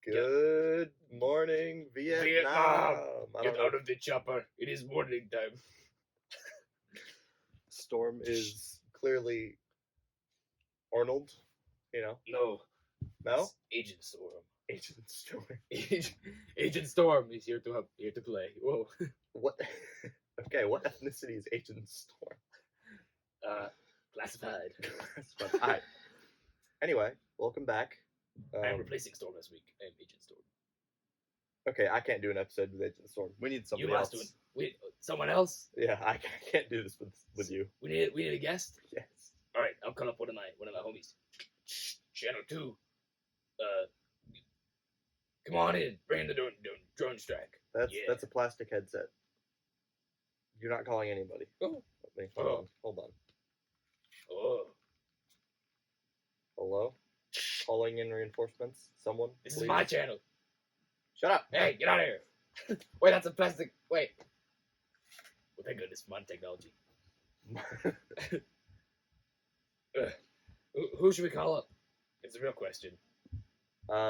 Good morning, Vietnam. Get out of the chopper. It is morning time. Storm is clearly Arnold. No. No? It's Agent Storm. Agent Storm. Agent Storm is here to help. Here to play. Whoa. What? Okay, what ethnicity is Agent Storm? Classified. Alright. Anyway, welcome back. I'm replacing Storm this week. I'm Agent Storm. Okay, I can't do an episode with Agent Storm. We need somebody You else. last one. Wait, someone else? Yeah, I can't do this with you. We need a guest. Yes. All right, I'll call up one of my homies. Channel 2. Come on in. Bring the drone strike. That's a plastic headset. You're not calling anybody. Oh. Hold on. Oh. Hello? Calling in reinforcements? Someone? This please? is my channel. Shut up! Hey, get out of here. Wait, that's a plastic. Wait. Well, thank goodness, modern technology. Who should we call up? It's a real question.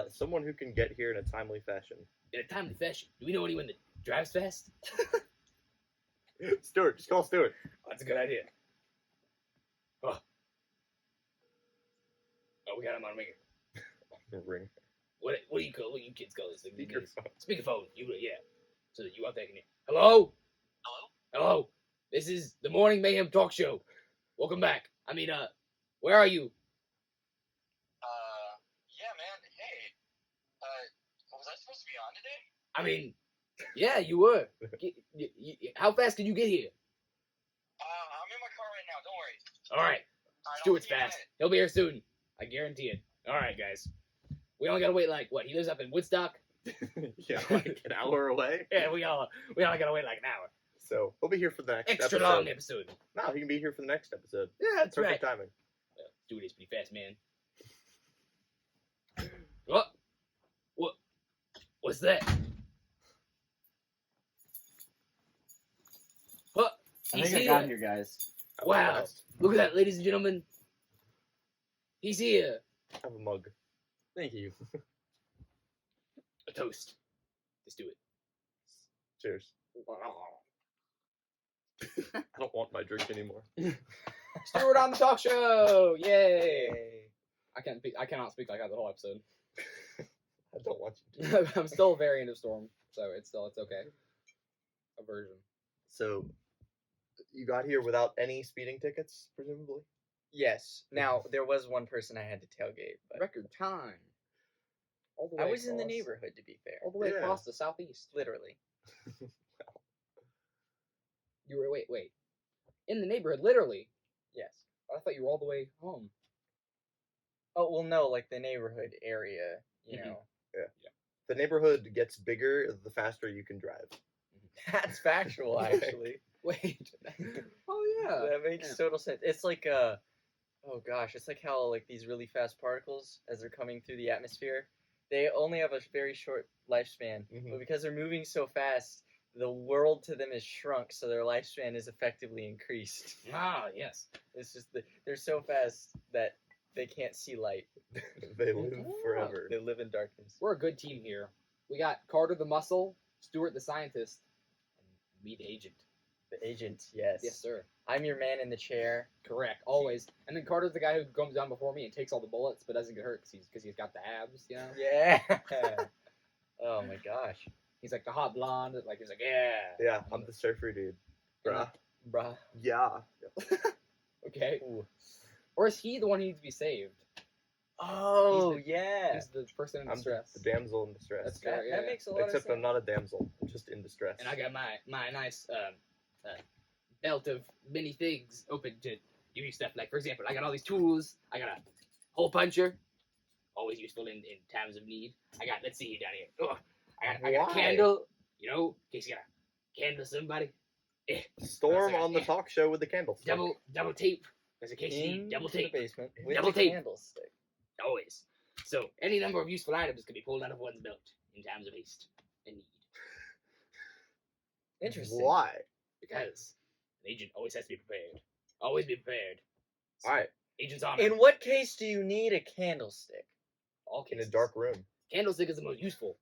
Someone who can get here in a timely fashion. In a timely fashion. Do we know anyone that drives fast? Stuart, just call Stuart. That's a good idea. Oh, we got him on ringer. Ring. What do you kids call this thing? Speakerphone. Speakerphone. Yeah. So that you out there can hear. Hello? Hello? Hello? This is the Morning Mayhem Talkshow. Welcome back. I mean, where are you? Yeah, man. Hey, was I supposed to be on today? I mean, yeah, you were. How fast can you get here? I'm in my car right now. Don't worry. All right. I'll Stuart's see you in a fast. minute. He'll be here soon. I guarantee it. All right, guys. We only gotta wait he lives up in Woodstock? Yeah, like an hour away. Yeah, we only gotta wait like an hour. So he'll be here for the next Extra episode. long episode. No, he can be here for the next episode. Yeah, that's Perfect right. timing. Stuart is pretty fast, man. What? What's that? What? I He's think I got here, guys. Wow. Look at that, ladies and gentlemen. He's here. Have a mug. Thank you. A toast. Let's do it. Cheers. I don't want my drink anymore. Stuart on the talk show! Yay! I cannot speak like that the whole episode. I don't want you to. I'm still very into Storm, so it's okay. Aversion. So, you got here without any speeding tickets, presumably? Yes. Now, there was one person I had to tailgate, but Record time. All the way I was in the across- neighborhood, to be fair. All the way Yeah. across the southeast. Literally. You were wait. In the neighborhood, literally. Yes. I thought you were all the way home. Oh, well, no, like the neighborhood area, you Mhm. know. The neighborhood gets bigger the faster you can drive. That's factual, actually. Wait. Oh yeah. That makes Yeah. total sense. It's like, oh gosh, it's like how, like, these really fast particles, as they're coming through the atmosphere, they only have a very short lifespan. Mhm. But because they're moving so fast, the world to them is shrunk, so their lifespan is effectively increased. Ah, yes. It's just that they're so fast that they can't see light. They live Oh. forever. They live in darkness. We're a good team here. We got Carter the Muscle, Stuart the Scientist, and me the Agent. The agent, yes. Yes, sir. I'm your man in the chair. Correct. Always. And then Carter's the guy who comes down before me and takes all the bullets, but doesn't get hurt because he's got the abs, you know? Yeah. Oh my gosh. He's like the hot blonde. Like he's like, yeah. Yeah, I'm the surfer dude. Bruh. Bruh. Yeah. Okay. Ooh. Or is he the one who needs to be saved? Oh, He's yeah. He's the person in I'm distress. the damsel in distress. That's That, fair, yeah. that makes a lot Except of sense. I'm not a damsel. I'm just in distress. And I got my nice belt of many things open to give you stuff. Like, for example, I got all these tools. I got a hole puncher, always useful in times of need. I got, let's see here down here. Oh, I got a Why? candle, you know, in case you got to candle somebody. Storm on the talk show with the candlestick. Double tape, just in case you In need double the tape. basement with Double the tape. candlestick. Always. So, any number of useful items can be pulled out of one's belt in times of haste and need. Interesting. Why? Because an agent always has to be prepared. Always be prepared. All right. Agent's honor. In what case do you need a candlestick? All In cases. a dark room. Candlestick is the most useful.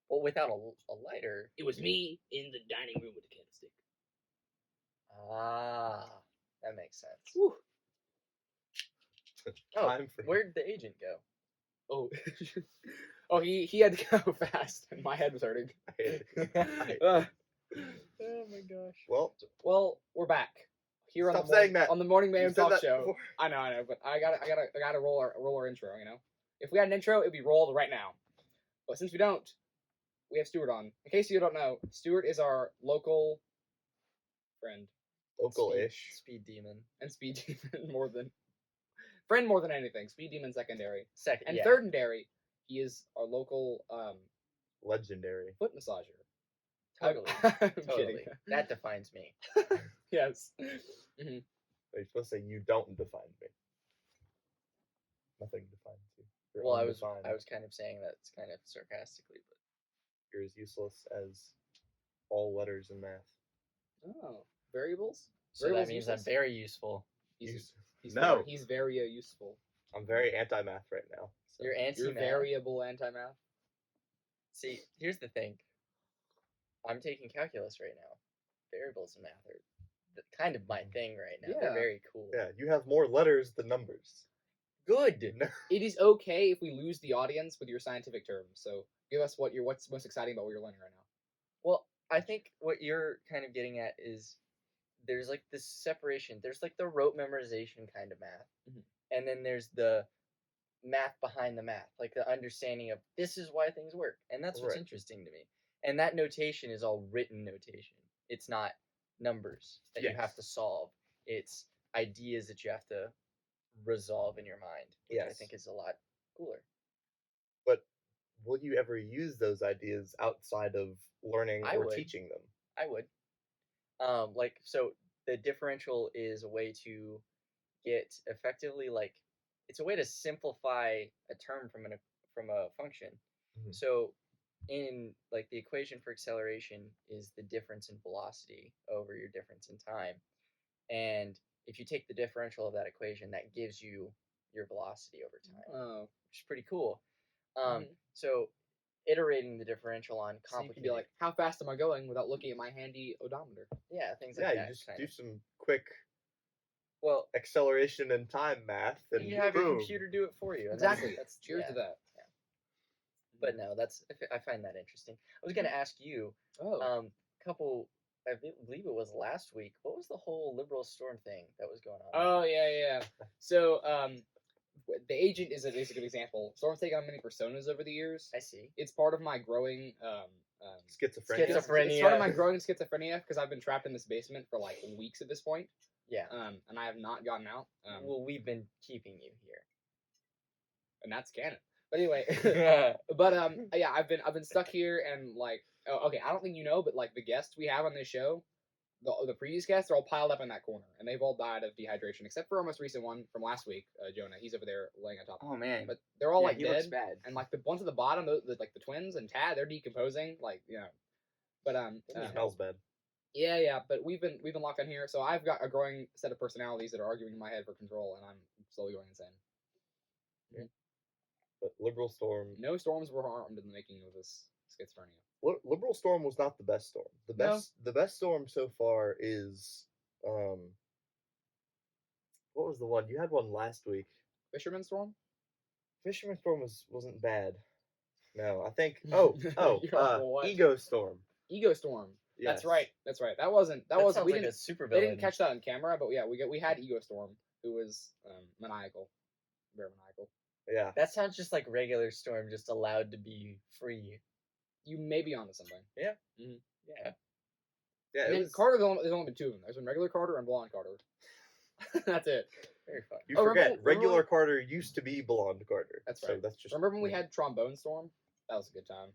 Well, without a lighter. It was me in the dining room with the candlestick. Ah, that makes sense. Whew. Oh, Time for where'd the agent go? Oh, oh, he had to go fast, and my head was hurting. Oh my gosh. Well, We're back here on Stop the saying that. on the morning you Mayhem said Talk that Show. before. I know, but I gotta roll our intro. You know, if we had an intro, it'd be rolled right now. But since we don't, we have Stuart on. In case you don't know, Stuart is our local friend Local-ish. Speed demon. and speed demon more than anything. Speed demon secondary Second. and yeah. thirdary. He is our local Legendary. foot massager. Totally. I'm Totally. kidding. That defines me. Yes. Are you supposed to say you don't define me? Nothing defines you. You're Well, I was undefined. kind of saying that kind of sarcastically, but You're as useless as all letters in math. Oh, variables. so Variables that means useless? I'm very useful. No. He's very useful. I'm very anti-math right now. So. You're anti You're variable anti-math. See, here's the thing. I'm taking calculus right now. Variables and math are kind of my thing right now. They're Yeah. very cool. Yeah, you have more letters than numbers. Good. No. It is okay if we lose the audience with your scientific terms. So give us what's most exciting about what you're learning right now. Well, I think what you're kind of getting at is there's like this separation. There's like the rote memorization kind of math, and then there's the math behind the math, like the understanding of this is why things work, and that's what's Right. interesting to me. And that notation is all written notation. It's not numbers that you have Yes. to solve. It's ideas that you have to resolve in your mind, which I Yes. think is a lot cooler. But will you ever use those ideas outside of learning I or would. teaching them? I would. Like, so the differential is a way to get effectively, like, it's a way to simplify a term from a function. Mhm. So in like the equation for acceleration is the difference in velocity over your difference in time. And if you take the differential of that equation, that gives you your velocity over time, Oh, which is pretty cool. Mhm. So iterating the differential on so you complicated, can be like, how fast am I going without looking at my handy odometer? yeah, things Yeah, like you that. just kind do of. some quick Well, acceleration and time math, and you have your boom. computer do it for you. And Exactly. That's Cheers yeah. to that. But no, I find that interesting. I was gonna ask you, Oh, couple. I believe it was last week. What was the whole liberal storm thing that was going on? oh yeah. So the agent is a good example. Storm's taken on many personas over the years. I see. It's part of my growing Schizophrenia. It's part of my growing schizophrenia because I've been trapped in this basement for like weeks at this point. Yeah. And I have not gotten out. Well, we've been keeping you And that's canon. But anyway, here. but yeah, I've been stuck here and like, okay, I don't think you know, but like the guests we have on this show, the previous guests are all piled up in that corner, and they've all died of dehydration, except for our most recent one from last week, Jonah. He's over there laying on top. Oh man. But they're all like he dead, looks bad. and like the ones at the bottom, like the twins and Tad, they're decomposing, like But It smells bad. yeah. But we've been locked in here, so I've got a growing set of personalities that are arguing in my head for control, and I'm slowly going insane. But Liberal Storm. No storms were harmed in the making of this schizophrenia. Liberal Storm was not the best storm. The best storm so far is what was the one? You had one last week. Fisherman storm. Fisherman Storm wasn't bad. No, I think You're what? Ego Storm. Ego storm. Yes. That's right. That wasn't. That We sounds like didn't. a super They villain. didn't catch that on camera, but yeah, we had Ego Storm, who was maniacal, very maniacal. Yeah. That sounds just like regular storm, just allowed to be free. You may be onto something. Yeah. And then Carter, there's only been two of them. There's been regular Carter and blonde Carter. That's it. Very fun. You Oh, forget, remember- regular Carter used to be blonde Carter. That's So right. that's just. Remember when we had Trombone Storm? That was a good time.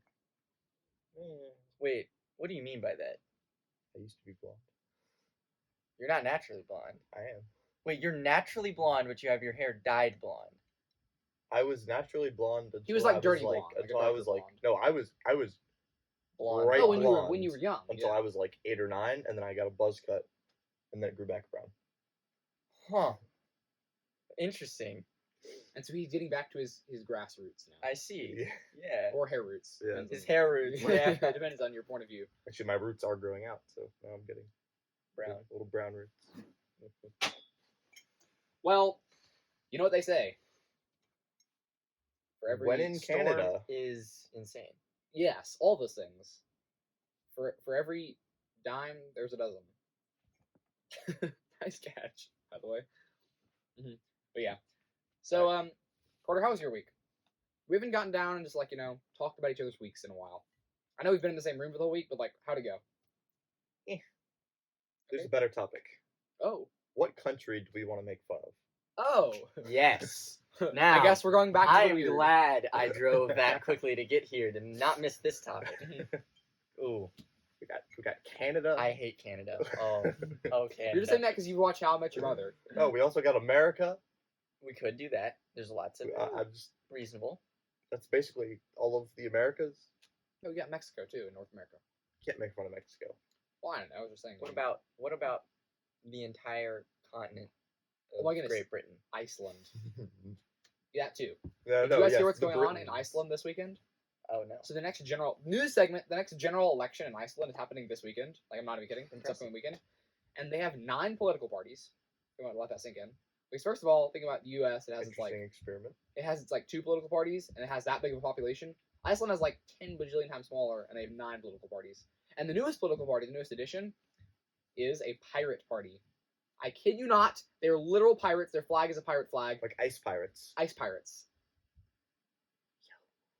Wait, what do you mean by that? I used to be blonde. You're not naturally blonde. I am. Wait, you're naturally blonde, but you have your hair dyed blonde. I was naturally blonde until was like I dirty was blonde, like a until I darker was like blonde. no, I was Blonde. Right Oh, when blonde you were young. until yeah. I was like 8 or 9, and then I got a buzz cut, and then it grew back brown. Huh. Interesting. And so he's getting back to his grassroots now. I see. Yeah. Yeah. Or hair roots. Yeah. Depends His on- hair roots. Yeah, Yeah. it depends on your point of view. Actually, my roots are growing out, so now I'm getting Brown. little brown roots. Well, you know what they say. For every When in storm- Canada, Is insane. Yes, all those things. For every dime, there's a dozen. Nice catch, by the way. But yeah. So, Carter, how was your week? We haven't gotten down and just talked about each other's weeks in a while. I know we've been in the same room for the whole week, but how'd it go? there's Okay. a better topic. Oh. What country do we want to make fun of? Oh. Yes. I Now, guess we're going back to the I'm weird. glad I drove that quickly to get here to not miss this topic. Ooh, We got Canada. I hate Canada. Oh, Canada. You're just saying that because you watch How I Met Your Mother. Oh, we also got America. We could do that. There's lots of I'm just reasonable. that's basically all of the Americas. Oh, we got Mexico too in North America. Can't make fun of Mexico. Well, I don't know. I was just saying. What about the entire continent of Oh my goodness. Great Britain? Iceland? Yeah, too. No, Did no, you guys yes, hear what's the going on in Britons. Iceland this weekend? Oh no. So the next general news segment, the next general election in Iceland is happening this weekend. I'm not even kidding. It's Impressive. upcoming weekend, and they have 9 political parties. We want to let that sink in. Because first of all, think about the U.S. It has Interesting experiment. 2 political parties, and it has that big of a population. Iceland has 10 bajillion times smaller, and they have 9 political parties. And the newest political party, the newest addition, is a pirate party. I kid you not. They're literal pirates. Their flag is a pirate flag. Like ice pirates. Ice pirates.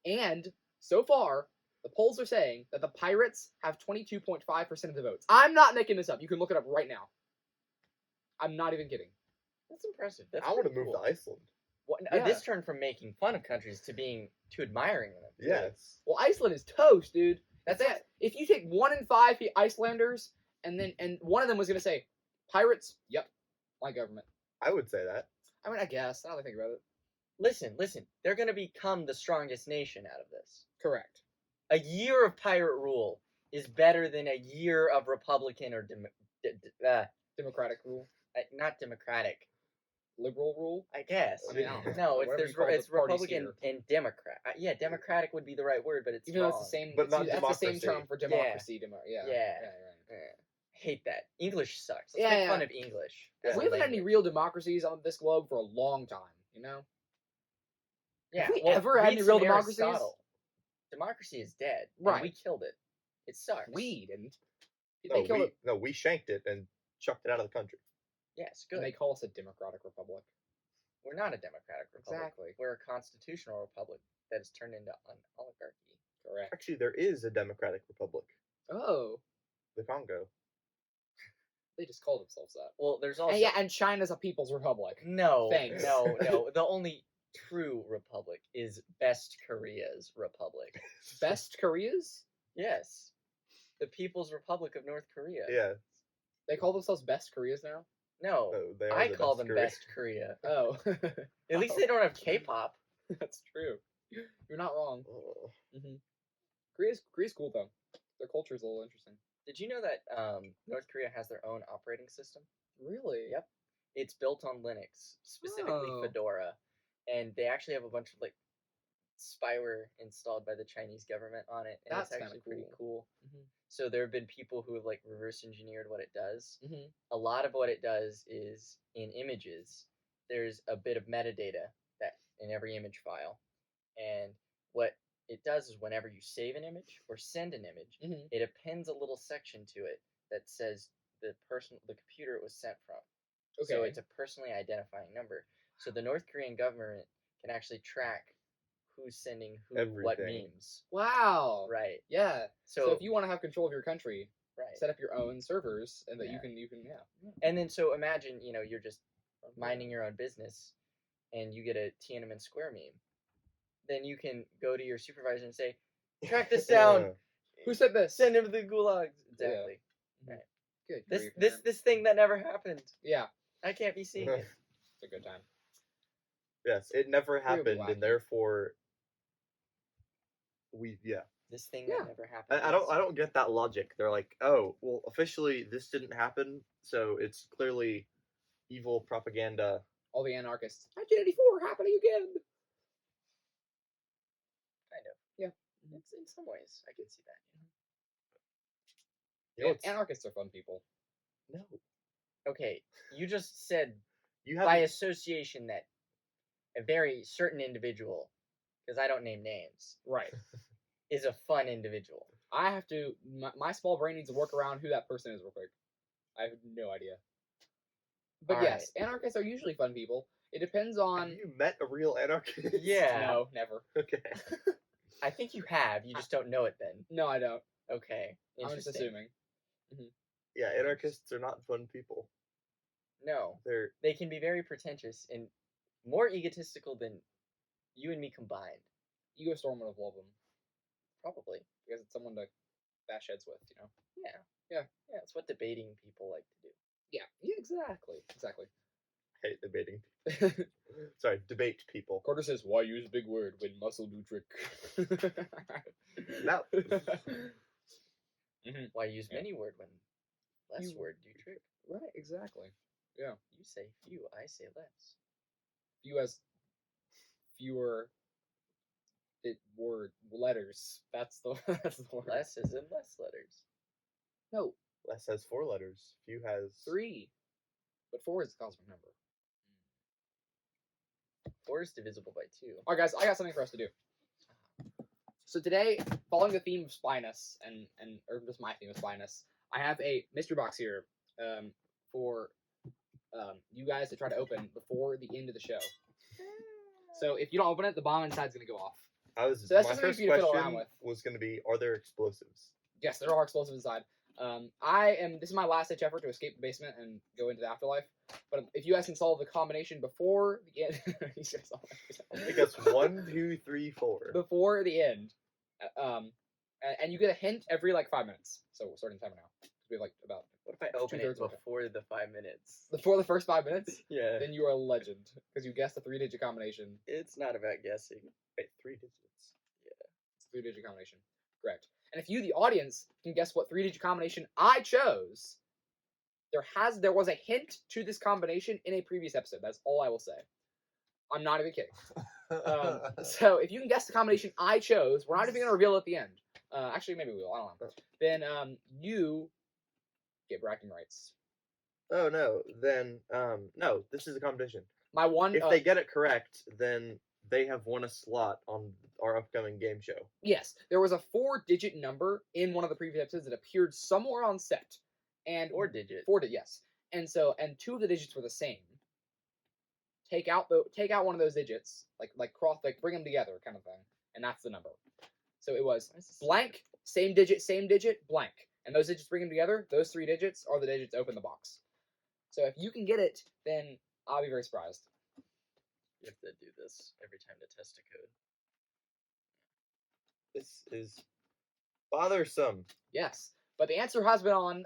And so far, the polls are saying that the pirates have 22.5% of the votes. I'm not making this up. You can look it up right now. I'm not even kidding. That's impressive. That's I want to pretty move cool. to Iceland. Yeah. This turned from making fun of countries to admiring them. Yes. Well, Iceland is toast, dude. That's it. If you take 1 in 5 Icelanders, and one of them was gonna say, pirates. Yep, my government. I would say that. I mean, I guess. Now that I think about it. Listen. They're going to become the strongest nation out of this. Correct. A year of pirate rule is better than a year of Republican or Democratic rule. not Democratic. Liberal rule. I guess. I mean, I don't know. No, Whatever it's you call the it's parties Republican here. and Democrat. Yeah, Democratic would be the right word, but it's Even though it's wrong. the same, But not that's the same democracy. term for democracy. Yeah. Yeah. Right. Hate that. English sucks. Let's Yeah, make yeah. fun of English. as a We haven't had any language. real democracies on this globe for a long time. You know. Yeah. Have we well, ever had read any real some democracies? Aristotle. Democracy is dead. and Right. we killed it. It sucks. We didn't. No, They killed it. we shanked it and chucked it out of the country. Yes, And good. they call us a democratic republic. We're not a democratic republic. Exactly. We're a constitutional republic that has turned into an oligarchy. Correct. Actually, there is a democratic republic, Oh, the Congo. they just call themselves that. Well, there's also And yeah, and China's a people's republic. no, Thanks. no. The only true republic is Best Korea's republic. Best Koreas? Yes, the People's Republic of North Korea. Yeah. They call themselves Best Koreas now? No, No, they are I the call best them Korea. Best Korea. Oh. At least they don't have K-pop. That's true. You're not wrong. Oh. Korea's cool, though. Their culture's a little interesting. Did you know that North Korea has their own operating system? Really? Yep. It's built on Linux, specifically Oh. Fedora, and they actually have a bunch of spyware installed by the Chinese government on it, and That's it's kinda actually pretty cool. Mhm. So there have been people who have reverse engineered what it does. Mhm. A lot of what it does is in images. There's a bit of metadata that in every image file, and what it does is whenever you save an image or send an image, Mhm. it appends a little section to it that says the computer it was sent from. Okay. So it's a personally identifying number. So the North Korean government can actually track who's sending who what Everything. memes. Wow. Right. Yeah. So So, if you want to have control of your country, right. set up your own servers, and that Yeah. you can yeah. And then so imagine, you're just minding your own business and you get a Tiananmen Square meme. Then you can go to your supervisor and say, track this down, Who said this? send him to the gulags. Exactly. Good. This thing that never happened. Yeah. I can't be seeing it. It's a good time. Yes, it never Real happened, wacky. and therefore yeah. This thing Yeah. that never happened. I don't get that logic. They're like, oh, well, officially this didn't happen, so it's clearly evil propaganda all the anarchists. 1984 happening again. Kind of. Yeah. It's in some ways I can see that. Anarchists are fun people. No. Okay, you just said You by have association that a very certain individual, because I don't name names, Right. is a fun individual. I have to. My small brain needs to work around who that person is real quick. I have no idea. But All yes, anarchists are usually fun people. It depends on. Have you met a real anarchist? Yeah. No, never. Okay. I think you have. You just don't know it then. No, I don't. Okay. I'm just Interesting. assuming. Yeah, anarchists are not fun people. No. They're They can be very pretentious and more egotistical than you and me combined. Ego Storm would have loved them Probably. because it's someone to bash heads with, you know. Yeah. Yeah. Yeah, it's what debating people like to do. Yeah. Exactly. hate debating people. Sorry, debate people. Carter says, "Why use a big word when muscle do trick?" No. Why use Yeah. many word when less You- word do trick? Right. Exactly. Yeah. You say few, I say less. Few has fewer word letters. That's the word. Less is in less letters. No, Less has 4 letters. Few has 3. But 4 is the cosmic number. 4 is divisible by 2. All right, guys, I got something for us to do. So today, following the theme of spyness or just my theme of spyness, I have a mystery box here for you guys to try to open before the end of the show. So if you don't open it, the bomb inside's gonna go off. So that's my just something first for you to fiddle around question with. was going to be, are there explosives? Yes, there are explosives inside. This is my last ditch effort to escape the basement and go into the afterlife. But if you guys can solve the combination before the end, he's gonna solve it. I think that's 1, 2, 3, 4. Before the end, and you get a hint every like 5 minutes. So we're starting the timer now. We have like about What if I open it 2/3 of it. before the 5 minutes? Before the first 5 minutes, Yeah. then you are a legend because you guessed a 3-digit combination. It's not about guessing. Wait, 3 digits. It's a 3-digit combination. Correct. And if you, the audience, can guess what 3-digit combination I chose, there was a hint to this combination in a previous episode. That's all I will say. I'm not even kidding. So if you can guess the combination I chose, we're not even gonna reveal it at the end. Actually, maybe we will. I don't know. Then you get bragging rights. Oh no, then no, this is a competition. My one. If they get it correct, then they have won a slot on our upcoming game show. Yes, there was a 4-digit number in one of the previous episodes that appeared somewhere on set, and 4 digit. 4-digit, yes. And 2 of the digits were the same. Take out one of those digits, bring them together, kind of thing, and that's the number. So it was blank, same digit, blank, and those digits bring them together. Those 3 digits are the digits that open the box. So if you can get it, then I'll be very surprised. You have to do this every time to test a code. This is bothersome. Yes, but the answer has been on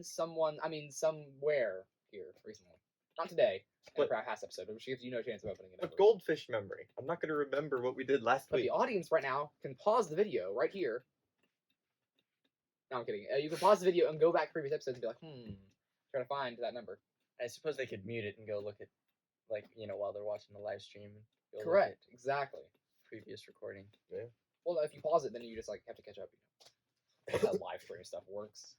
somewhere here recently. Not today, in But- the past episode, which gives you no chance of opening it. A Ever. goldfish memory. I'm not going to remember what we did last But week. the audience right now can pause the video right here. No, I'm kidding. You can pause the video and go back to previous episodes and be like, try to find that number. I suppose they could mute it and go look at, while they're watching the live stream. Go look Correct. at Exactly. previous recording. Well, if you pause it, then you just have to catch up. How that live stream stuff works.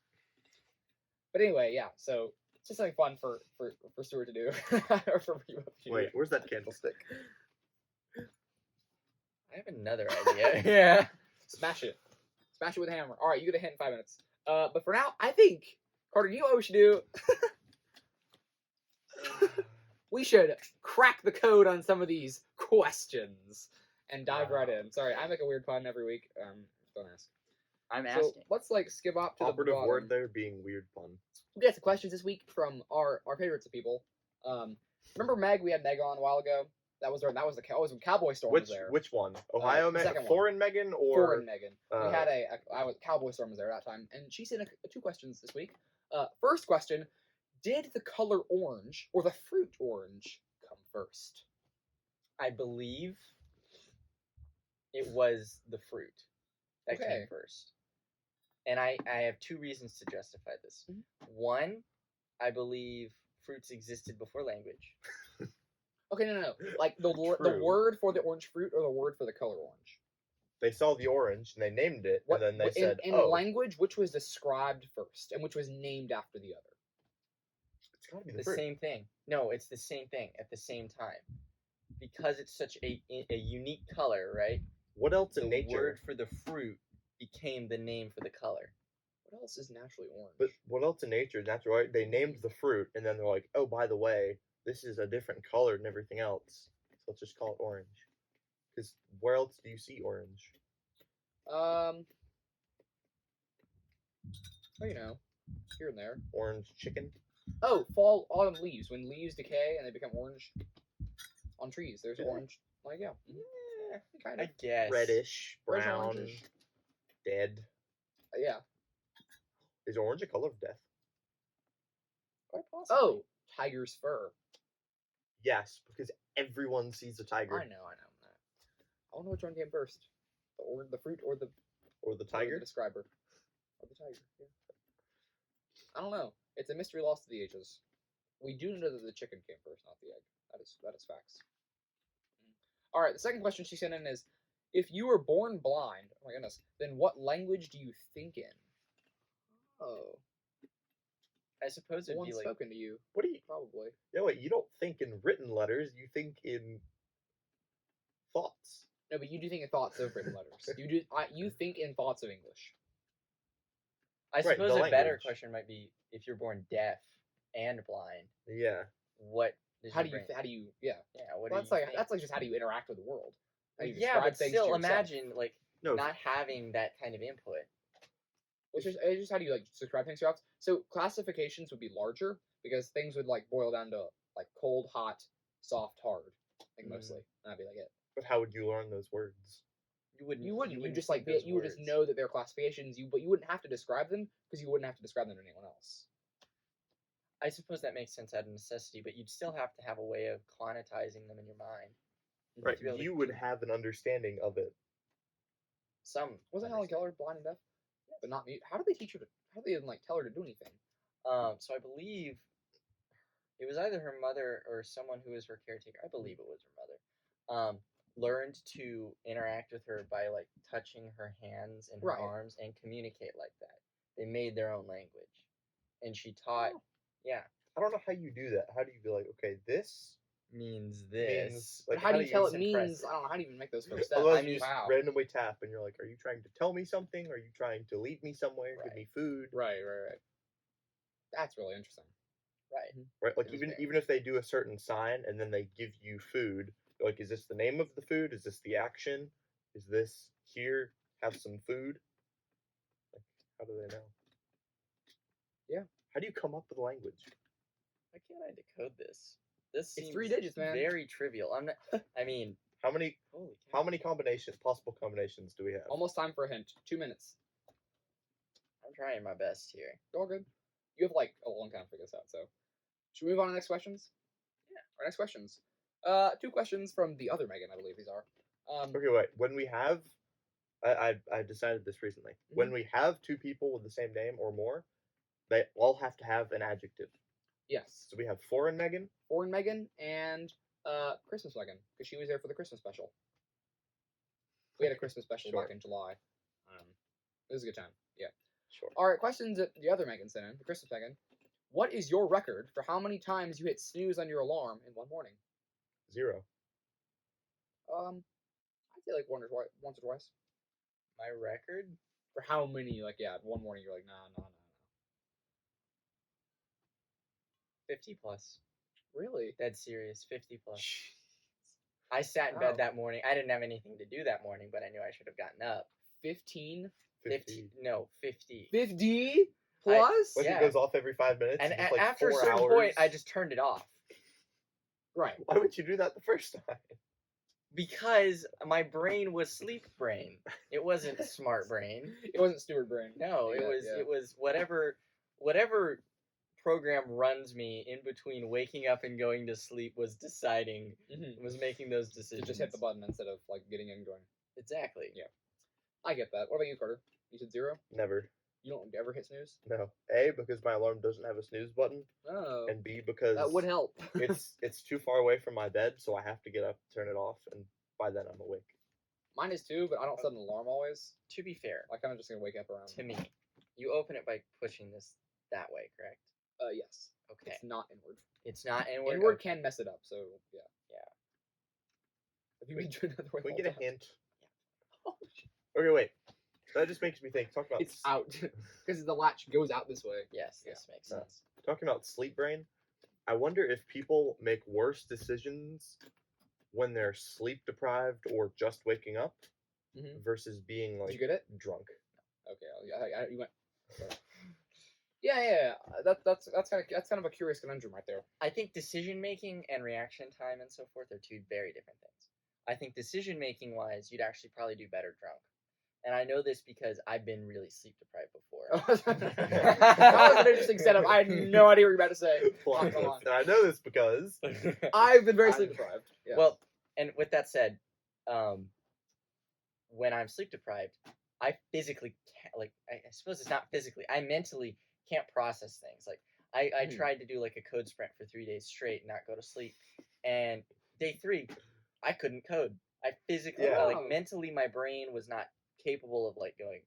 But anyway, yeah. So it's just something fun for Stuart to do, or for you to do. Wait, where's that candlestick? I have another idea. Yeah. Smash it with a hammer. All right, you get a hint in 5 minutes. But for now, I think Carter, you know what we should do? We should crack the code on some of these questions and dive right in. Sorry, I make a weird pun every week. Don't ask. I'm So asking. let's skip up to Operative the bottom. word there being weird pun. We got some questions this week from our favorites of people. Remember Meg? We had Meg on a while ago. That was when Cowboy Storm was there. Which one? Ohio the second one. Foreign Megan or Foreign Megan. We had Cowboy Storm was there that time, and she sent 2 questions this week. First question: did the color orange or the fruit orange come first? I believe it was the fruit that Okay. came first. And I have 2 reasons to justify this. Mhm. One, I believe fruits existed before language. Okay, no. Like the True. word for the orange fruit or the word for the color orange. They saw the orange and they named it, What, and then they said, in "Oh, language, which was described first and which was named after the other? it's gotta be the The fruit." same thing. No, it's the same thing at the same time. Because it's such a unique color, right? What else in The nature? word for the fruit became the name for the color. What else is naturally orange? But what else in nature is natural? Right? They named the fruit, and then they're like, "Oh, by the way, this is a different color than everything else, so let's just call it orange." Because where else do you see orange? Well, you know, here and there. Orange chicken. Oh, fall, autumn leaves. When leaves decay and they become orange on trees, there's Yeah. orange. Like, yeah. Yeah, Kind I of. guess. Reddish, Where's brown, orange? dead. Yeah. Is orange a color of death? Quite possibly. Oh, tiger's fur. Yes, because everyone sees a tiger I know. I don't know which one came first. The fruit or the or the Or tiger. the describer. Or the tiger, yeah. I don't know. It's a mystery lost to the ages. We do know that the chicken came first, not the egg. That is facts. Alright, the second question she sent in is, if you were born blind, oh my goodness, then what language do you think in? Oh. I suppose The it'd one be like spoken to you, What do you? probably. Yeah, wait. You don't think in written letters. You think in thoughts. No, but you do think in thoughts of written letters. You think in thoughts of English. I Right, suppose the a better language. question might be if you're born deaf and blind, Yeah. what does How your do you brain yeah. Yeah, what Well, do you think? that's like just how do you interact with the world. How Well, you yeah, describe but things still to yourself. imagine like No. not having that kind of input. It's just how do you like describe things to yourself. So classifications would be larger because things would like boil down to like cold, hot, soft, hard, like mostly. And that'd be like it. But how would you learn those words? You wouldn't. You wouldn't just think like those you would just words. know that they're classifications. But you wouldn't have to describe them because you wouldn't have to describe them to anyone else. I suppose that makes sense out of necessity, but you'd still have to have a way of quantizing them in your mind. Right. To be able to You would do have an understanding of it. some. Wasn't Helen Keller blind and deaf? But not mute. How did they teach her to? How did they even like tell her to do anything? So I believe it was either her mother or someone who was her caretaker. I believe it was her mother. Learned to interact with her by like touching her hands and her Right. arms and communicate like that. They made their own language, and she taught. Oh. Yeah, I don't know how you do that. How do you be like, okay, this means this. means But like how do you tell it's it means? impressive. I don't know. How do you even make those first steps? Otherwise, I you mean, just wow. randomly tap, and you're like, "Are you trying to tell me something? Are you trying to lead me somewhere? Give Right. me food?" Right. That's really interesting. Right. Right? Like It is even very- even if they do a certain sign and then they give you food, they're like, is this the name of the food? Is this the action? Is this here? Have some food? Like, how do they know? Yeah. How do you come up with language? Why can't I decode this? This It's seems 3 digits, man. very trivial. I'm not. I mean, How many holy how cow. many possible combinations do we have? Almost time for a hint. 2 minutes. I'm trying my best here. All good. You have like a long time to figure this out. So, should we move on to next questions? Yeah. Our next questions. 2 questions from the other Megan, I believe these are. Okay, wait. When we have, I decided this recently. When we have two people with the same name or more, they all have to have an adjective. Yes. So we have foreign Megan. Foreign Megan and Christmas Megan because she was there for the Christmas special. We had a Christmas special Sure. back in July. It was a good time. Yeah. Sure. All right. Questions that the other Megan sent in. The Christmas Megan. What is your record for how many times you hit snooze on your alarm in one morning? 0. I'd say like once or twice. My record? For how many? Like one morning you're like nah. 50 plus. Really? Dead serious. 50 plus. I sat in Wow. bed that morning. I didn't have anything to do that morning, but I knew I should have gotten up. 15? 50. No, 50. 50 plus? Like Yeah. it goes off every 5 minutes. And it's like after a 4 certain hours. point, I just turned it off. Right. Why would you do that the first time? Because my brain was sleep brain. It wasn't smart brain. It wasn't Stuart brain. No, Yeah, it was whatever program runs me in between waking up and going to sleep was deciding was making those To decisions. just hit the button instead of like getting in and going. Exactly. Yeah. I get that. What about you, Carter? You said 0? Never. You don't ever hit snooze? No. A, because my alarm doesn't have a snooze button, Oh. and B, because That would help. it's too far away from my bed, so I have to get up, turn it off, and by then I'm awake. Mine is too, but I don't set an alarm always. To be fair, I kind of just gonna wake up around. to me, you open it by pushing this that way, correct? Yes. Okay. It's not inward. It's not inward. Inward Okay. can mess it up, so yeah. Yeah. If you do another way, Can we the get a whole time. hint? Okay, wait. That just makes me think. Talk about It's out because the latch goes out this way. Yes, this makes Yeah. sense. talking about sleep brain. I wonder if people make worse decisions when they're sleep deprived or just waking up Mhm. versus being Did like you get it? drunk. Okay, you went. Yeah. That's kind of a curious conundrum right there. I think decision making and reaction time and so forth are two very different things. I think decision making wise, you'd actually probably do better drunk. And I know this because I've been really sleep deprived before. That was an interesting setup. I had no idea what you were about to say. Plot Not gonna twist. And I know this because I've been very sleep deprived. Yeah. Well, and with that said, when I'm sleep deprived, I physically can't, like, I suppose it's not physically, I mentally can't process things. Like, I tried to do like a code sprint for 3 days straight and not go to sleep. And day 3, I couldn't code. I physically, Yeah. like, mentally, my brain was not capable of, like, going,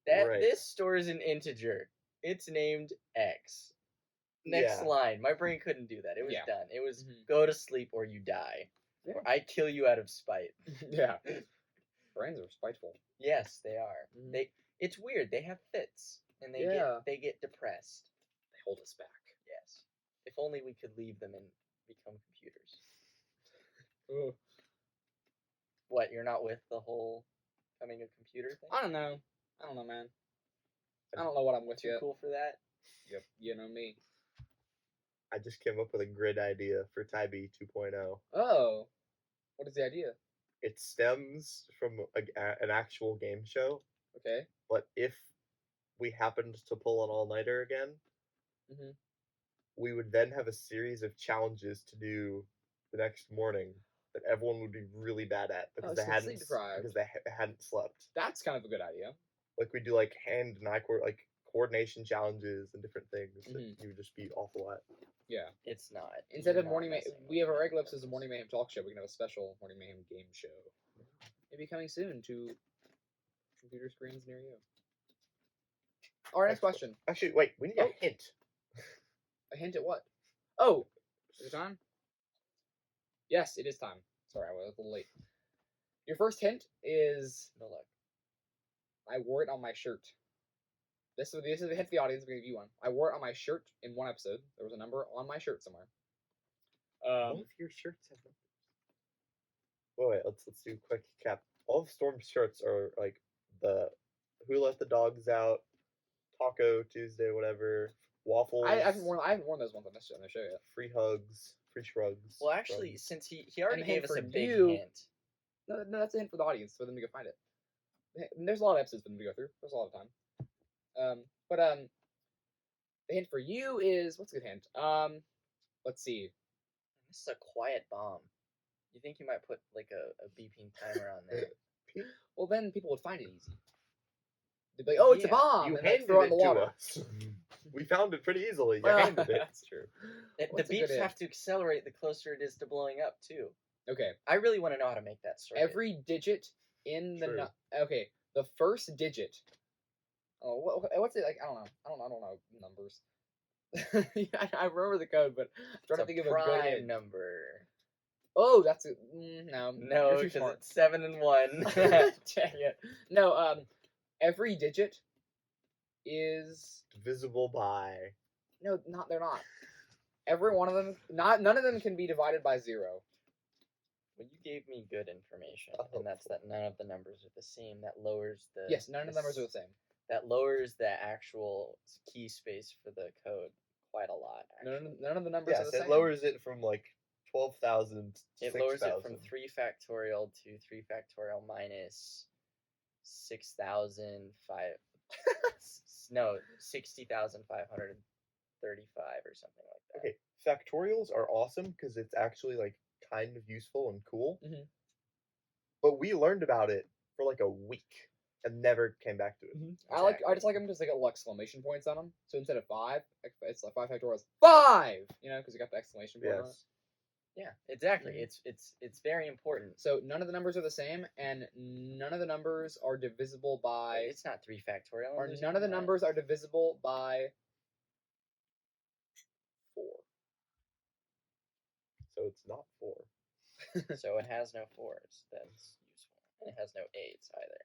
that Right. this stores an integer. It's named X. Next Yeah. line. My brain couldn't do that. It was Yeah. done. It was Mhm. go to sleep or you die. Yeah. Or I kill you out of spite. Yeah. Brains are spiteful. Yes, they are. Mhm. It's weird. They have fits and Yeah. they get depressed. They hold us back. Yes. If only we could leave them and become computers. Ugh. What, you're not with the whole becoming a computer thing? I don't know, man. I don't know what I'm with Too yet. cool for that? Yep. You know me. I just came up with a great idea for Tybee 2.0. Oh. What is the idea? It stems from an actual game show, Okay. but if we happened to pull an all-nighter again, Mhm. we would then have a series of challenges to do the next morning that everyone would be really bad at because so sleep deprived. hadn't slept. That's kind of a good idea. Like we do like hand and eye coordination challenges and different things that Mhm. you would just be awful at. Yeah. It's not. Instead You're of not morning, messing we with have a it. regular episode of Morning Mayhem Talkshow. We can have a special Morning Mayhem game show. Maybe coming soon to computer screens near you. All right, next question. Actually, wait, we need a Oh. hint. A hint at what? Oh, is it time? Yes, it is time. Sorry, I was a little late. Your first hint is No luck. I wore it on my shirt. This is a hint to the audience. I'm gonna give you one. I wore it on my shirt in one episode. There was a number on my shirt somewhere. All of your shirts have numbers. Wait, let's do a quick cap. All of Storm's shirts are like the Who Let the Dogs Out, Taco Tuesday, whatever, waffles. I haven't worn those ones on the show yet. Free hugs, free shrugs. Well, actually, shrugs. since he already And a hint gave us for a big you. hint. No, that's a hint for the audience for them to go find it. There's a lot of episodes for them to go through. There's a lot of time. The hint for you is what's a good hint? Let's see. This is a quiet bomb. You think you might put like a beeping timer on there? Well, then people would find it easy. They'd be like, "Oh, it's a Yeah, bomb!" You and then handed throw it it in the to water. us. We found it pretty easily. You Well, handed it. That's true. The What's a good beeps hint? have to accelerate the closer it is to blowing up too. Okay. I really want to know how to make that circuit. Every digit in the True. okay, the first digit. Oh, what's it like? I don't know numbers. I remember the code, but I'm trying to think of a good prime hint. number. Oh, that's it. No, No, you're too because smart. it's 7 and 1. Dang it. No, every digit is Divisible by. no, not they're not. Every one of them, none of them can be divided by 0. Well, you gave me good information, Oh. and that's that none of the numbers are the same. That lowers the Yes, none of the numbers are the same. That lowers the actual key space for the code quite a lot. Actually. None of the numbers are Yes, the same. it lowers it from like 12,000 to It 6,000. lowers it from 3 factorial to 3 factorial minus 6,005. No, 60,535 or something like that. Okay, factorials are awesome because it's actually like kind of useful and cool. Mhm. But we learned about it for like a week. and never came back to it. I just like them because they got little exclamation points on them. So instead of 5, it's like 5 factorial is 5. You know, because you got the exclamation point on it. Yes. Yeah, exactly. It's very important. So none of the numbers are the same, and none of the numbers are divisible by. It's not 3 factorial. Or none of the numbers are divisible by 4. So it's not 4. So it has no 4s. That's useful. And it has no 8s either.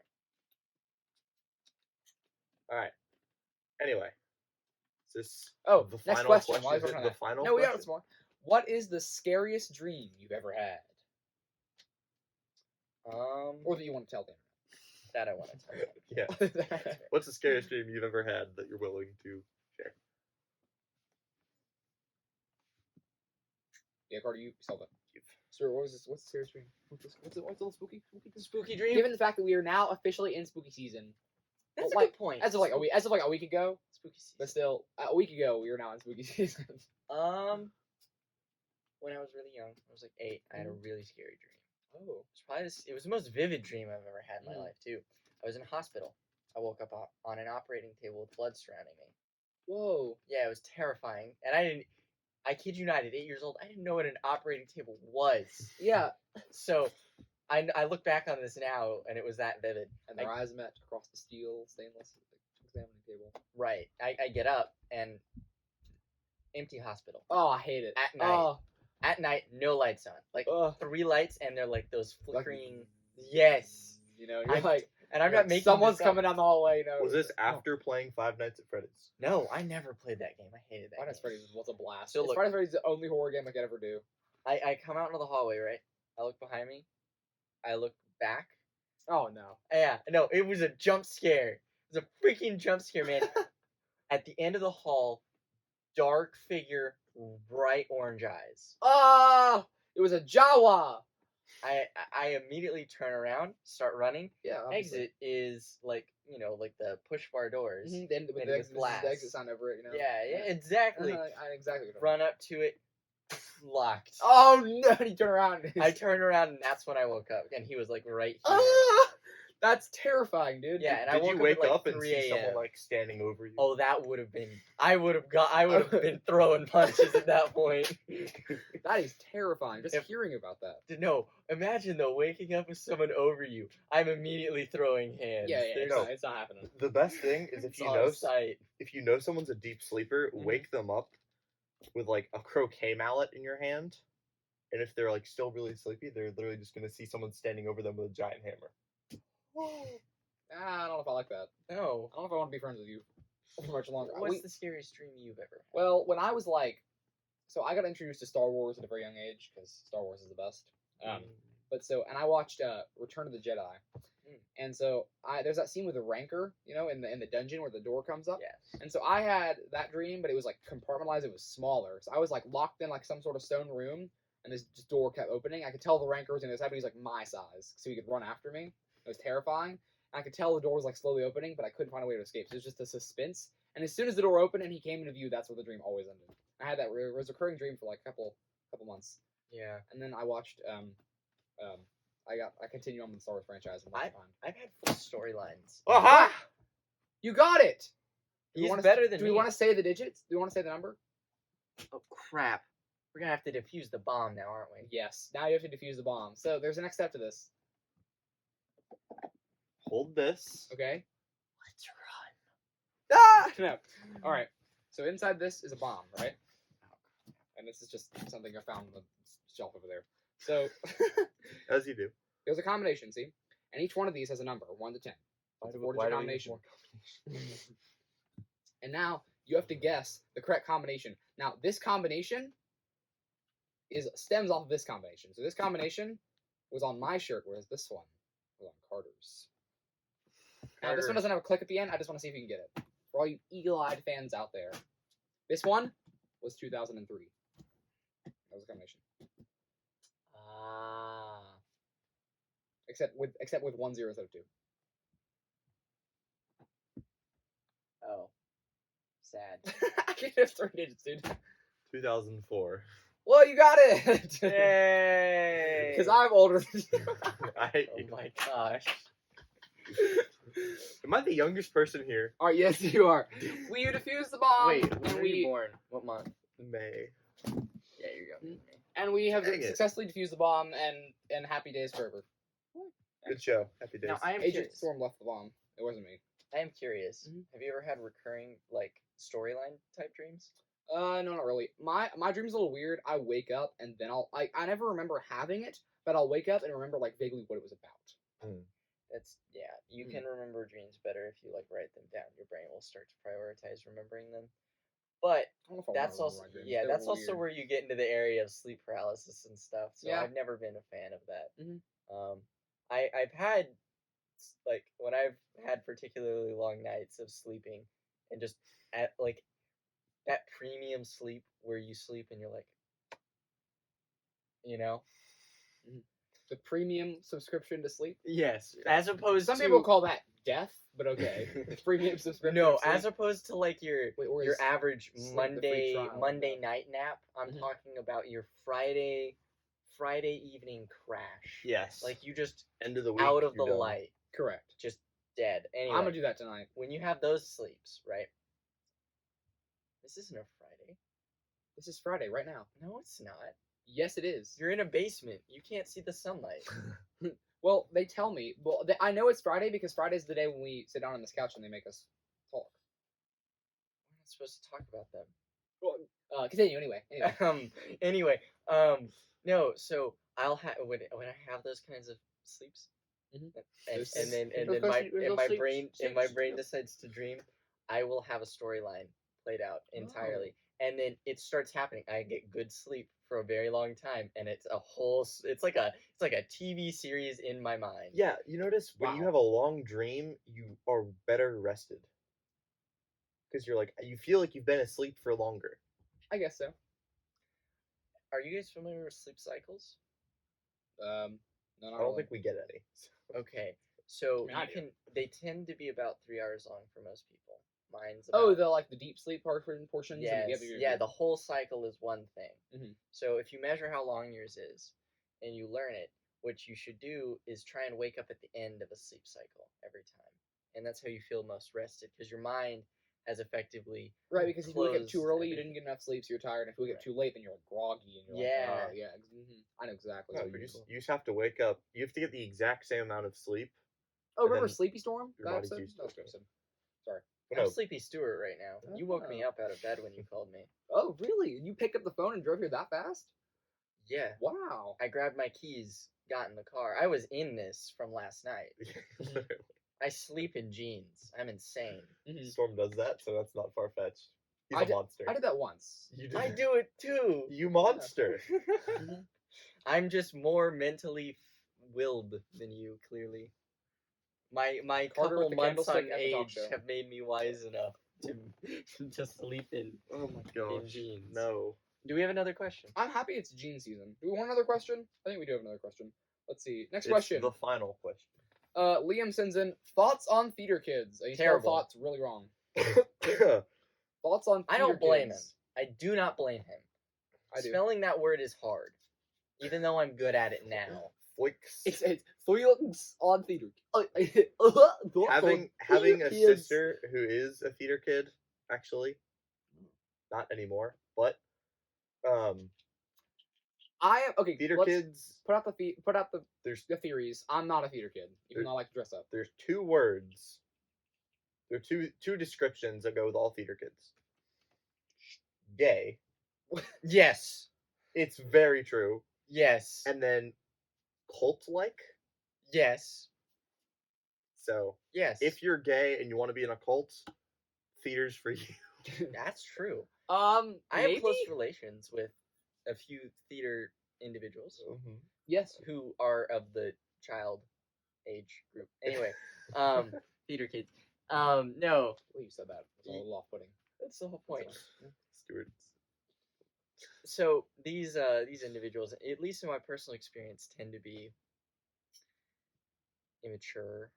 All right. Anyway, is this Oh, the next final question. question? While Is we're it on the that. final No, we got question? some more. What is the scariest dream you've ever had, or that you want to tell them? That I want to tell you. Yeah. What's the scariest dream you've ever had that you're willing to share? Yeah, Carter, you tell them. Sir, what's the scariest dream? What's a little spooky? Spooky dream? Given the fact that we are now officially in spooky season, That's like, a good point. as of like a week ago, Spooky season. but still a week ago we are now in spooky season. When I was really young, I was like 8, I had a really scary dream. Oh. It was the most vivid dream I've ever had in my life, too. I was in a hospital. I woke up on an operating table with blood surrounding me. Whoa. Yeah, it was terrifying. And I kid you not, at 8 years old, I didn't know what an operating table was. Yeah. So, I look back on this now, and it was that vivid. And their eyes met across the steel stainless examining table. Right. I get up, and empty hospital. Oh, I hate it. At night. Oh. At night, no lights on. Like, Ugh. 3 lights, and they're like those flickering... Yes. You know, you're like... And I'm not making someone's this up. coming down the hallway. You know, Was this after playing Five Nights at Freddy's? No, I never played that game. I hated that Five Nights at game. Freddy's was a blast. So look- Five Nights at Freddy's is the only horror game I could ever do. I come out into the hallway, right? I look behind me. I look back. Oh no. Yeah, no, it was a jump scare. It was a freaking jump scare, man. At the end of the hall, dark figure, bright orange eyes. Ah! It was a Jawa. I immediately turn around, start running. Yeah. Obviously. Exit is like the push bar doors. Mm-hmm. Then with and the with glass. exit sign over it. You know. Yeah, exactly. I exactly. What Run up to it, locked. Oh no! He turned around. I turned around, and that's when I woke up, and he was like right here. Ah! That's terrifying, dude. Yeah, and I Did woke you wake up, at, like, up and 3 see someone a.m. like standing over you? Oh, that would have been. I would have been throwing punches at that point. That is terrifying. Just If- hearing about that. No, imagine though waking up with someone over you. I'm immediately throwing hands. Yeah, There's- No. it's not happening. The best thing is it's on site. if you know someone's a deep sleeper, Mhm. wake them up with like a croquet mallet in your hand, and if they're like still really sleepy, they're literally just gonna see someone standing over them with a giant hammer. I don't know if I like that. No. I don't know if I want to be friends with you for much longer. What's the scariest dream you've ever had? Well, when I was like, so I got introduced to Star Wars at a very young age because Star Wars is the best. And I watched Return of the Jedi, and so there's that scene with the Rancor, you know, in the dungeon where the door comes up. Yes. And so I had that dream, but it was like compartmentalized. It was smaller, so I was like locked in like some sort of stone room, and this just door kept opening. I could tell the Rancor was in this happening. He was like my size, so he could run after me. It was terrifying. I could tell the door was like slowly opening, but I couldn't find a way to escape. So it was just a suspense. And as soon as the door opened and he came into view, that's where the dream always ended. I had that it was a recurring dream for like a couple months, Yeah. and then I watched I continued on with the Star Wars franchise. And I've had full storylines. Aha! You got it. He's better than Do me. we want to say the digits? Do we want to say the number? Oh crap! We're gonna have to defuse the bomb now, aren't we? Yes. Now you have to defuse the bomb. So there's a next step to this. Hold this. Okay. Let's run. Ah! No. All right. So inside this is a bomb, right? And this is just something I found on the shelf over there. So As you do. there's a combination, see? And each one of these has a number, 1 to 10. It's a 4-digit combination. And now you have to guess the correct combination. Now this combination stems off of this combination. So this combination was on my shirt, whereas this one was on Carter's. Now this one doesn't have a click at the end. I just want to see if you can get it. For all you eagle-eyed fans out there, this one was 2003. That was a combination. Ah. Except with 1 0 instead of 2. Oh. Sad. I can have 3 digits, dude. 2004. Well, you got it. Yay! Because I'm older than you. Oh my gosh. Am I the youngest person here? All right, yes, you are. We defuse the bomb. Wait, and when were you born? What month? May. Yeah, you're young. And we have Dang it. successfully defused the bomb, and happy days forever. Good show. Happy days. Now I am Agent curious. Storm left the bomb. It wasn't me. I am curious. Mhm. Have you ever had recurring like storyline type dreams? No, not really. My dream's a little weird. I wake up and then I never remember having it, but I'll wake up and remember like vaguely what it was about. That's You can remember dreams better if you like write them down. Your brain will start to prioritize remembering them. But I don't know if I that's wanna also remember my dreams. They're that's also weird. where you get into the area of sleep paralysis and stuff. So Yeah. I've never been a fan of that. Mhm. I've had like when I've had particularly long nights of sleeping and just at like that premium sleep where you sleep and you're like, The premium subscription to sleep. yes, as opposed Some to people call that death, but okay. Premium subscription. no, to sleep. as opposed to like your Wait, or your is average sleep the free trial? Monday night nap. I'm Mhm. talking about your Friday evening crash. Yes. Like you just end of the week. out of the you're done. light, Correct. just dead. Anyway, I'm gonna do that tonight. when you have those sleeps, right? This isn't a Friday. This is Friday right now. No, it's not. Yes, it is. You're in a basement. You can't see the sunlight. Well, they tell me. Well, I know it's Friday because Friday's the day when we sit down on this couch and they make us talk. We're not supposed to talk about them. Continue anyway. Anyway, no. So I'll have when I have those kinds of sleeps, Mhm. and then Those kinds of my sleeps, brain sleeps. decides to dream, I will have a storyline played out entirely, and then it starts happening. I get good sleep for a very long time, and it's like a TV series in my mind. Yeah, you notice when you Wow. have a long dream, you are better rested. Because you feel like you've been asleep for longer. I guess so. Are you guys familiar with sleep cycles? No, not I don't really. think we get any. Okay, so I mean, I do. they tend to be about 3 hours long for most people. Mine's Oh, about, the deep sleep portions. yes, the whole cycle is one thing. Mhm. So if you measure how long yours is, and you learn it, what you should do is try and wake up at the end of a sleep cycle every time, and that's how you feel most rested because your mind has effectively Right, because if you wake up too closed early, you everything. didn't get enough sleep, so you're tired. And if you wake up Right. too late, then you're like groggy and you're Yeah. like, oh yeah, I know exactly. No, what you you just have to wake up. You have to get the exact same amount of sleep. Oh, and remember then Sleepy Storm? your That body's episode? used to That was it. good episode. Sorry. But I'm no, Sleepy Stuart right now. You woke me Oh. up out of bed when you called me. Oh, really? You picked up the phone and drove here that fast? Yeah. Wow. I grabbed my keys, got in the car. I was in this from last night. I sleep in jeans. I'm insane. Storm does that, so that's not far fetched. He's I a did- monster. I did that once. You did. I do it too. You monster. I'm just more mentally willed than you, clearly. My Carter couple with the months on Candlestick at the talk age show. have made me wise enough to sleep in. Oh my In gosh. jeans. No. Do we have another question? I'm happy it's Gene season. Do we want another question? I think we do have another question. Let's see. Next It's question. the final question. Liam sends in thoughts on theater kids. You spelled Terrible. thoughts really wrong. Flicks. Thoughts on. I don't theater blame him. kids. I do not blame him. I do. Spelling that word is hard, even though I'm good at it now. It's thoughts on theater. Having a kids. sister who is a theater kid, actually, not anymore, but I am okay. theater let's kids. Put out There's the theories. I'm not a theater kid, even though I like to dress up. there's two words. There are two descriptions that go with all theater kids. Gay. Yes. It's very true. Yes. And then cult-like. Yes. So Yes. if you're gay and you want to be in a cult, theater's for you. That's true. I I have close relations with a few theater individuals Yes. who are of the child age group. Anyway, theater kids. No, Well, you said that. It's a little off-putting. that's the whole point. Stuart. So these individuals, at least in my personal experience, tend to be immature.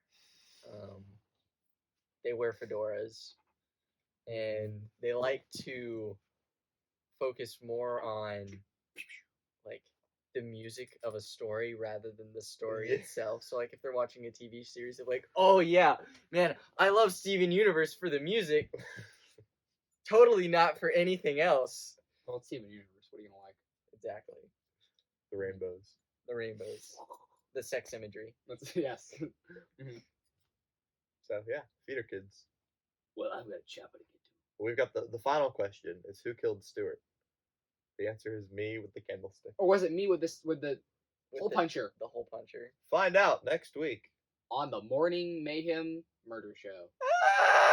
They wear fedoras, and they like to focus more on like the music of a story rather than the story Yeah. itself. So like if they're watching a TV series of like, oh yeah, man, I love Steven Universe for the music. Totally not for anything else. Well, it's Steven Universe. What are you gonna like? Exactly. The rainbows. The rainbows. The sex imagery. That's yes. So yeah, feeder kids. Well, I've got a chopper to get to. We've got the final question is who killed Stuart? The answer is me with the candlestick. Or was it me with the With hole puncher The hole puncher. Find out next week. on the Morning Mayhem Murder Show?